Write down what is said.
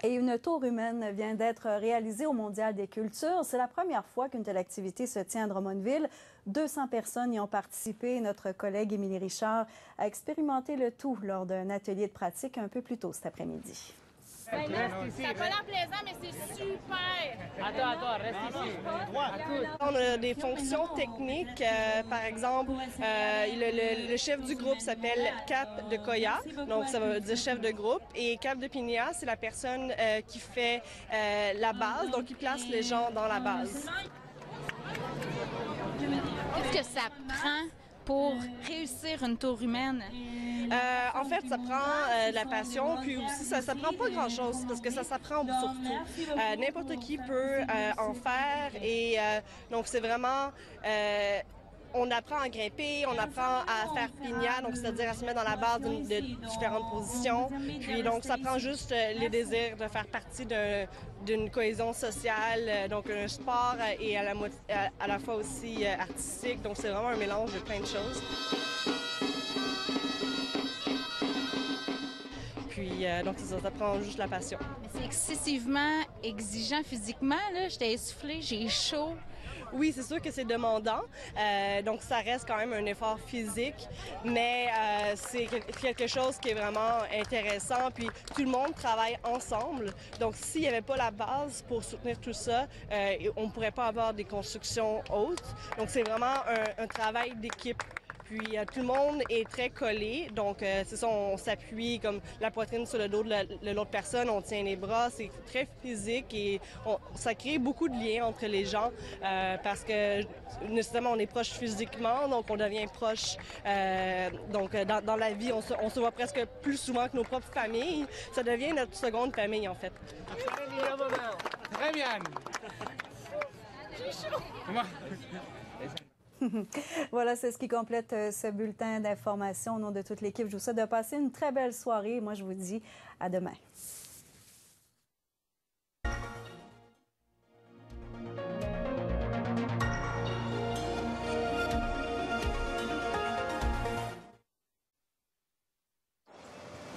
Et une tour humaine vient d'être réalisée au Mondial des cultures. C'est la première fois qu'une telle activité se tient à Drummondville. 200 personnes y ont participé. Notre collègue Émilie Richard a expérimenté le tout lors d'un atelier de pratique un peu plus tôt cet après-midi. Ça n'a pas l'air plaisant, mais c'est super! Attends, reste ici. On a des fonctions techniques. Par exemple, le chef du groupe s'appelle Cap de Koya, donc ça veut dire chef de groupe. Et Cap de Pinia, c'est la personne qui fait la base, donc il place les gens dans la base. Qu'est-ce que ça prend pour réussir une tour humaine? En fait, ça prend de la passion, puis aussi ça prend pas grand-chose parce que ça s'apprend surtout. N'importe qui peut en faire et donc c'est vraiment on apprend à grimper, on apprend à faire pignat, donc c'est-à-dire à se mettre dans la base de différentes positions. Puis donc ça prend juste les désirs de faire partie d'une cohésion sociale, donc un sport et à la fois aussi artistique. Donc c'est vraiment un mélange de plein de choses. Puis donc ça prend juste la passion. Mais c'est excessivement exigeant physiquement, là. J'étais essoufflée, j'ai chaud. Oui, c'est sûr que c'est demandant. Donc, ça reste quand même un effort physique, mais c'est quelque chose qui est vraiment intéressant. Puis, tout le monde travaille ensemble. Donc, s'il n'y avait pas la base pour soutenir tout ça, on ne pourrait pas avoir des constructions hautes. Donc, c'est vraiment un travail d'équipe. Puis tout le monde est très collé, donc c'est ça, on s'appuie comme la poitrine sur le dos de l'autre personne, on tient les bras, c'est très physique et ça crée beaucoup de liens entre les gens parce que nécessairement on est proche physiquement, donc on devient proche. Donc dans la vie, on se voit presque plus souvent que nos propres familles. Ça devient notre seconde famille en fait. Très bien. J'ai chaud! Voilà, c'est ce qui complète ce bulletin d'information. Au nom de toute l'équipe, je vous souhaite de passer une très belle soirée. Moi, je vous dis à demain.